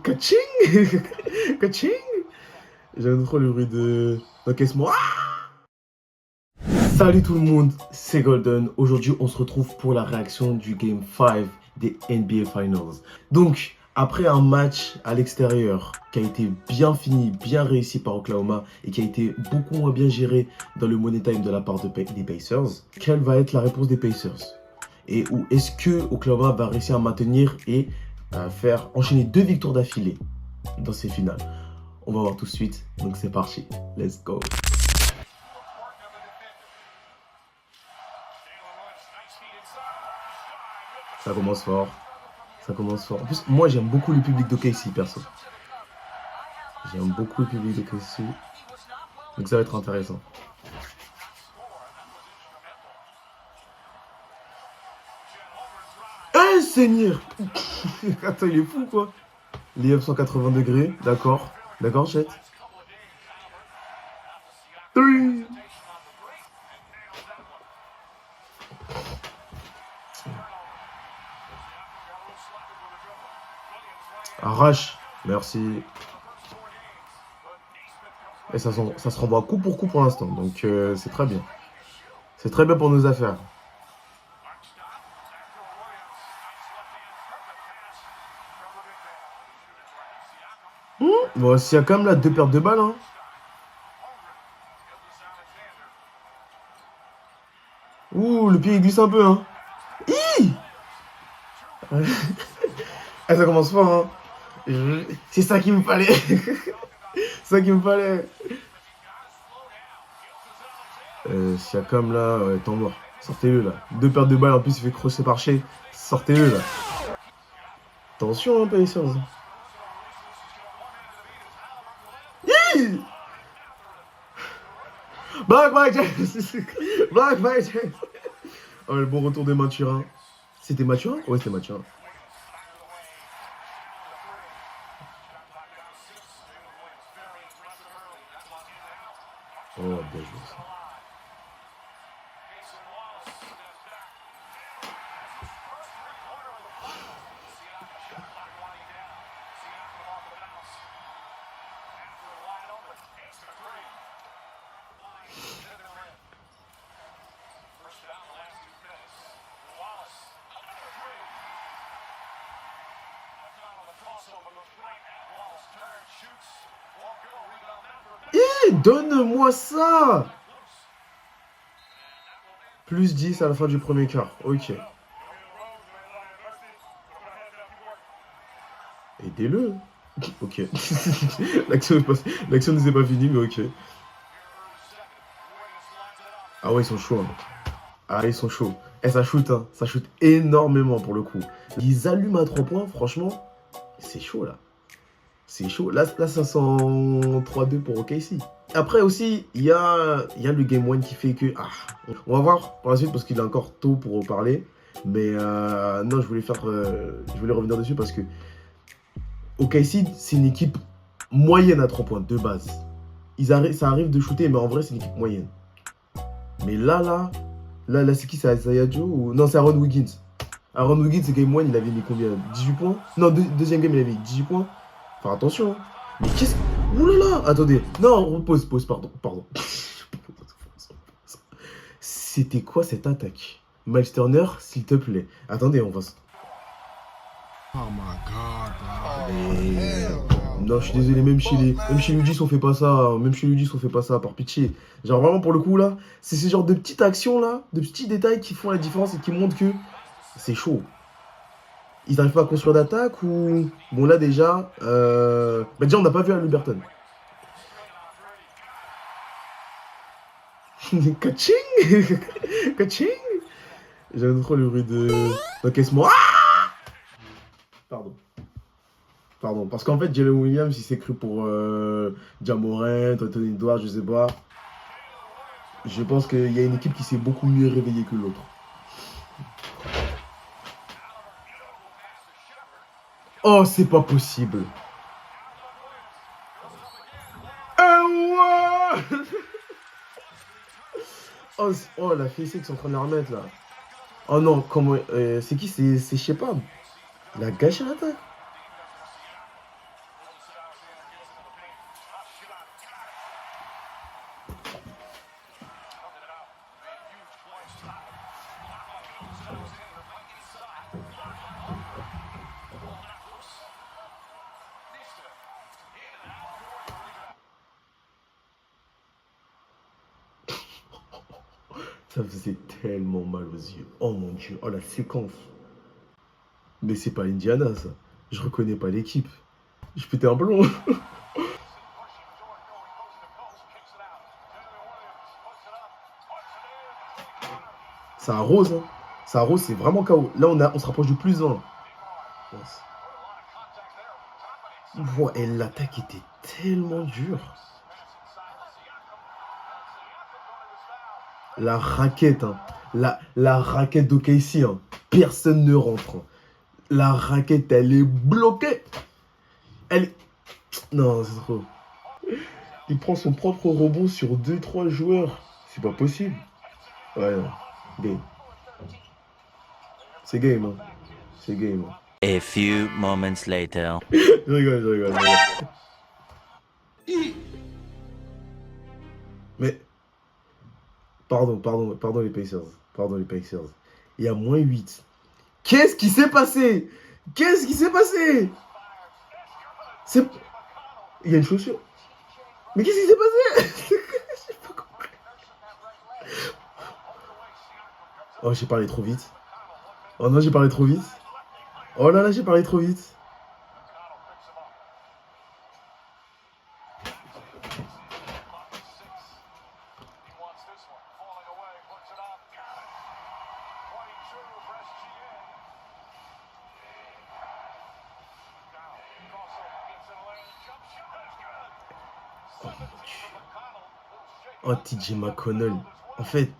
Kaching. Kaching. J'aime trop le bruit d'encaissement. Salut tout le monde, c'est Golden. Aujourd'hui, on se retrouve pour la réaction du Game 5 des NBA Finals. Donc, après un match à l'extérieur qui a été bien fini, bien réussi par Oklahoma et qui a été beaucoup moins bien géré dans le Money Time de la part des Pacers, quelle va être la réponse des Pacers? Et où est-ce que Oklahoma va réussir à maintenir et faire enchaîner 2 victoires d'affilée dans ces finales? On va voir tout de suite, donc c'est parti, let's go. Ça commence fort. Ça commence fort. En plus, moi j'aime beaucoup le public d'OKC perso. J'aime beaucoup le public d'OKC. Donc ça va être intéressant. Eh Seigneur. Attends, il est fou quoi. Les 180 degrés, d'accord. D'accord, Chet. Oui. Arrache. Merci. Et ça se renvoie coup pour l'instant. Donc c'est très bien. C'est très bien pour nos affaires. Bon, s'il y a quand même là 2 pertes de balles, hein. Ouh, le pied il glisse un peu, hein. Hi. Ah, ça commence fort, hein. C'est ça qu'il me fallait. C'est ça qu'il me fallait. Siakam là, temps mort. Sortez-le là. 2 pertes de balles en plus, il fait crochet par Shea. Sortez-le là. Attention, hein, Pacers. Black Mike James. Black Mike James. Oh, le bon retour de Mathurin. C'était Mathurin? Ouais, c'était Mathurin. Oh, bien joué ça. Donne-moi ça. Plus 10 à la fin du premier quart. Ok. Aidez-le. Ok. L'action ne s'est pas finie, mais ok. Ah ouais, ils sont chauds. Hein. Ah, ils sont chauds. Et ça shoot, hein. Ça shoot énormément pour le coup. Ils allument à 3 points, franchement. C'est chaud là. C'est chaud. Là ça sent 3-2 pour OKC. Après aussi, il y a le Game 1 qui fait que... Ah, on va voir par la suite parce qu'il est encore tôt pour en parler. Mais non, je voulais revenir dessus parce que OKC, c'est une équipe moyenne à 3 points de base. Ça arrive de shooter, mais en vrai, c'est une équipe moyenne. Mais là, c'est qui? C'est Isaiah Joe ou... Non, c'est Aaron Wiggins. Aaron Wiggins, c'est Game 1, il avait mis combien? 18 points? Non, deuxième game, il avait mis 18 points. Enfin, attention. Hein. Mais qu'est-ce... Ouh là là. Attendez. Non, pause, pardon. C'était quoi cette attaque? Miles Turner, s'il te plaît. Attendez, on va... Oh my god, bro. Non, je suis désolé, même chez Ludis, on fait pas ça. Même chez Ludis, on fait pas ça, par pitié. Genre, vraiment, pour le coup, là, c'est ce genre de petites actions, là, de petits détails qui font la différence et qui montrent que c'est chaud. Ils n'arrivent pas à construire d'attaque ou... Bon, là, déjà... déjà, on n'a pas vu à Liberton. Kaching. Kaching. J'aime trop le bruit d'encaissement. Pardon, parce qu'en fait, Jalen Williams, il s'est cru pour Ja Morant, Anthony Edwards, je sais pas. Je pense qu'il y a une équipe qui s'est beaucoup mieux réveillée que l'autre. Oh, c'est pas possible. Oh, la fessée qu'ils sont en train de la remettre là. Oh non, comment. C'est qui? C'est je sais pas. Il a gâché l'attaque. Ça faisait tellement mal aux yeux. Oh mon Dieu, oh la séquence. Mais c'est pas Indiana, ça. Je reconnais pas l'équipe. Je pétais un plomb. Ça arrose, hein. Ça arrose, c'est vraiment KO. Là, on se rapproche du plus 1. Wow, et l'attaque était tellement dure. La raquette, hein. La raquette d'OKC, hein. Personne ne rentre, hein. La raquette, elle est bloquée. Elle est... Non, c'est trop. Il prend son propre rebond sur 2-3 joueurs. C'est pas possible. Ouais, non. Game. C'est game, hein. C'est game. Hein. A few moments later. Je rigole, je rigole, je rigole. Mais... Pardon les Pacers. Pardon les Pacers. Il y a moins 8. Qu'est-ce qui s'est passé? Qu'est-ce qui s'est passé? C'est... Il y a une chaussure. Mais qu'est-ce qui s'est passé? J'ai pas compris. Oh, j'ai parlé trop vite. Oh non, j'ai parlé trop vite. Oh là là, j'ai parlé trop vite. Oh, TJ McConnell. En fait,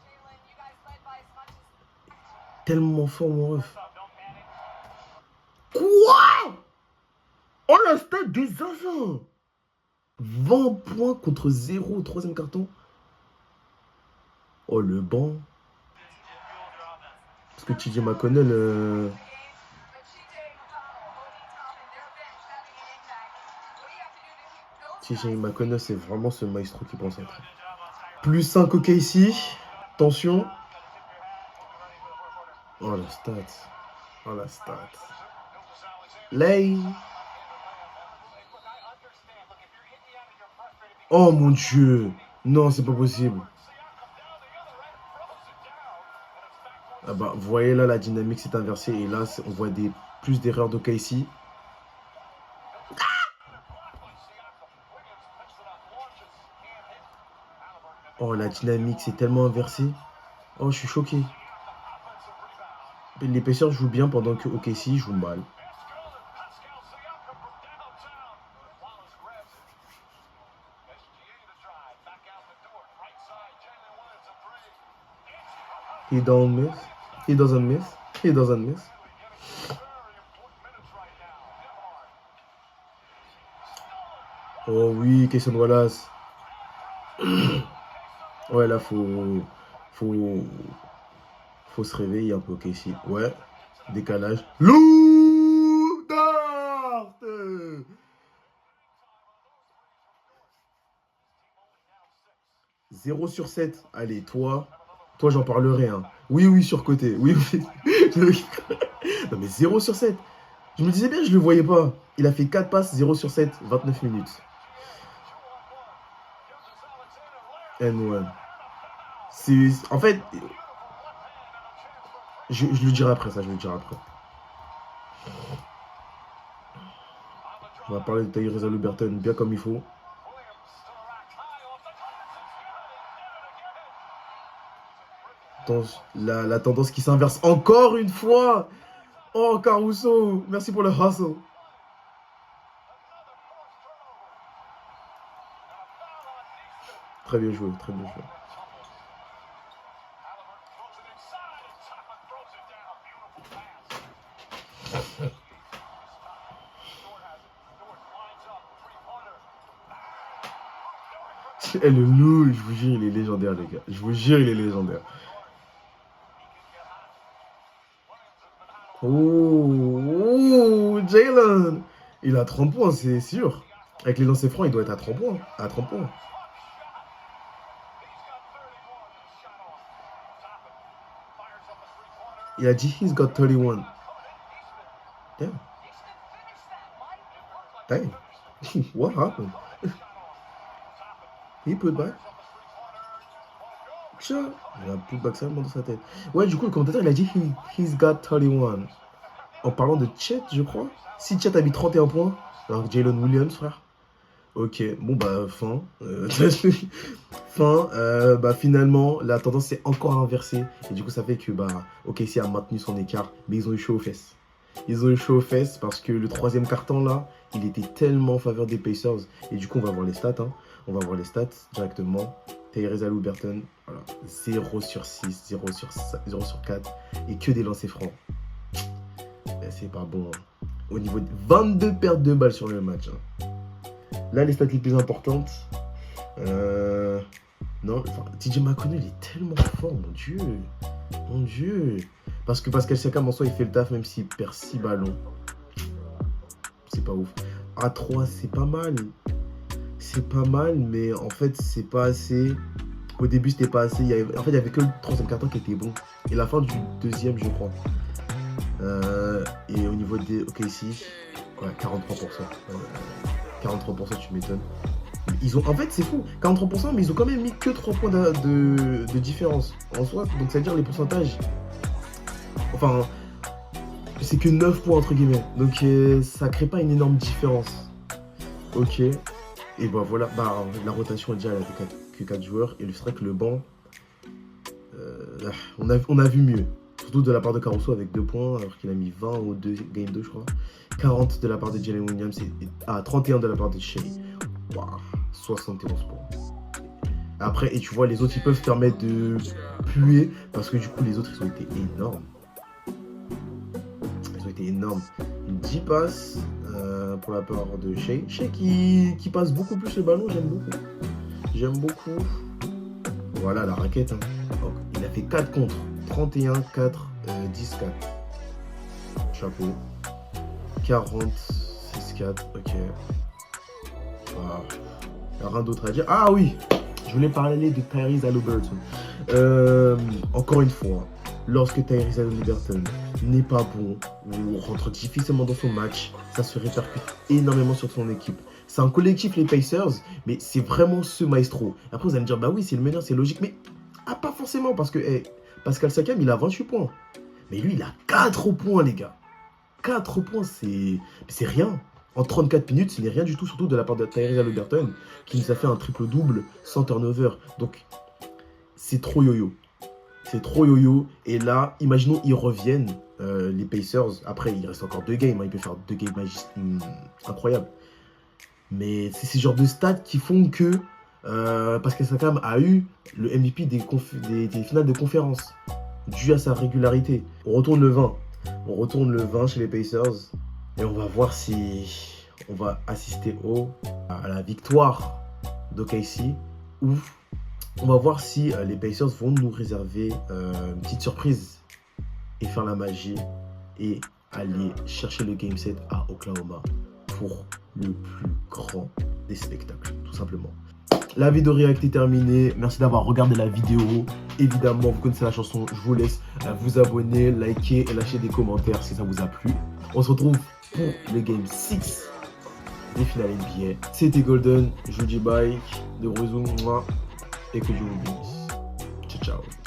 tellement fort, mon ref. Quoi? Oh, la stat de Zaza. 20 points contre 0 au 3e carton. Oh, le banc. Parce que TJ McConnell... TJ McConnell, c'est vraiment ce maestro qui pense être. Plus 5 OK ici. Attention. Oh, la stat. Oh, la stat. Lay. Oh, mon Dieu. Non, c'est pas possible. Ah bah, vous voyez là, la dynamique s'est inversée. Et là, on voit plus d'erreurs d'OK ici. Oh, la dynamique s'est tellement inversée. Oh, je suis choqué. Les Pacers jouent bien pendant que OKC joue mal. He don't miss. He doesn't miss. He doesn't miss. Oh oui, Cason Wallace. Ouais, là, faut se réveiller un peu, Casey. Ouais, décalage. Lou Dart 0 sur 7. Allez, toi j'en parlerai. Hein. Oui, surcoté. Oui. Non, mais 0 sur 7. Je me disais bien, je le voyais pas. Il a fait 4 passes, 0 sur 7, 29 minutes. N1. En fait, je le dirai après ça, je le dirai après. On va parler de Tyrese Haliburton bien comme il faut. La tendance qui s'inverse encore une fois. Oh, Caruso, merci pour le hustle. Très bien joué, très bien joué. Et le loup, je vous jure, il est légendaire, les gars. Je vous jure, il est légendaire. Oh, Jalen. Il a 30 points, c'est sûr. Avec les lancers francs, il doit être à 30 points. À 30 points. Il a dit, he's got 31. Damn. Damn. What happened? He put back. Tiens, il a plus de seulement dans sa tête. Ouais, du coup, le commentateur, il a dit he's got 31. En parlant de Chet, je crois. Si Chet a mis 31 points, alors que Jalen Williams, frère. Ok, bon bah fin. Bah finalement la tendance s'est encore inversée et du coup ça fait que bah OKC a maintenu son écart, mais ils ont eu chaud aux fesses. Ils ont eu chaud aux fesses parce que le troisième carton là, il était tellement en faveur des Pacers et du coup on va voir les stats. Hein. On va voir les stats directement. Tyrese Haliburton, voilà, 0 sur 6, 0 sur 4 et que des lancers francs. C'est pas bon. Hein. Au niveau de 22 pertes de balles sur le match. Hein. Là, les stats les plus importantes. Non, TJ McConnell est tellement fort, mon Dieu. Mon Dieu. Parce que Pascal Siakam en soi, il fait le taf même s'il perd 6 ballons. C'est pas ouf. À 3, c'est pas mal. C'est pas mal, mais en fait, c'est pas assez. Au début, c'était pas assez. En fait, il y avait que le troisième carton qui était bon. Et la fin du deuxième, je crois. Et au niveau des OKC, ouais, 43%. 43%, tu m'étonnes. Ils ont, en fait, c'est fou, 43%, mais ils ont quand même mis que 3 points de différence en soi. Donc, ça veut dire les pourcentages. Enfin, c'est que 9 points entre guillemets. Donc, ça crée pas une énorme différence. Ok. Et bah voilà, bah, la rotation, déjà, elle a que 4 joueurs. Et c'est vrai que le banc, on a vu mieux. Surtout de la part de Caruso avec 2 points, alors qu'il a mis 20 au game 2, je crois. 40 de la part de Jalen Williams et 31 de la part de Shea. Wow, 71 points. Après, et tu vois, les autres, ils peuvent permettre de puer, parce que du coup, les autres, ils ont été énormes. Ils ont été énormes. 10 passes pour la part de Shea. Shea qui passe beaucoup plus le ballon, j'aime beaucoup. J'aime beaucoup. Voilà, la raquette. Hein. Donc, il a fait 4 contre. 31, 4, 10, 4. Chapeau. 40, 6, 4, ok. Wow. Il n'y a rien d'autre à dire. Ah oui, je voulais parler de Tyrese Haliburton. Encore une fois, lorsque Tyrese Haliburton n'est pas bon ou rentre difficilement dans son match, ça se répercute énormément sur son équipe. C'est un collectif, les Pacers, mais c'est vraiment ce maestro. Après, vous allez me dire, bah oui, c'est le meilleur, c'est logique, mais pas forcément, parce que Pascal Siakam, il a 28 points. Mais lui, il a 4 points, les gars. 4 points, c'est rien. En 34 minutes, ce n'est rien du tout, surtout de la part de Tyrese Haliburton, qui nous a fait un triple-double sans turnover. Donc, c'est trop yo-yo. C'est trop yo-yo. Et là, imaginons, ils reviennent, les Pacers. Après, il reste encore 2 games. Hein, il peut faire 2 games incroyables. Mais c'est ces genres de stats qui font que Pascal Siakam a eu le MVP des finales de conférence, dû à sa régularité. On retourne le 20. On retourne le 20 chez les Pacers. Et on va voir si on va assister à la victoire d'OKC ou on va voir si les Pacers vont nous réserver une petite surprise et faire la magie et aller chercher le game set à Oklahoma pour le plus grand des spectacles, tout simplement. La vidéo react est terminée. Merci d'avoir regardé la vidéo. Évidemment, vous connaissez la chanson. Je vous laisse vous abonner, liker et lâcher des commentaires si ça vous a plu. On se retrouve pour le Game 6 des finales NBA. C'était Golden. Je vous dis bye. De gros bisous. Et que Dieu vous bénisse. Ciao, ciao.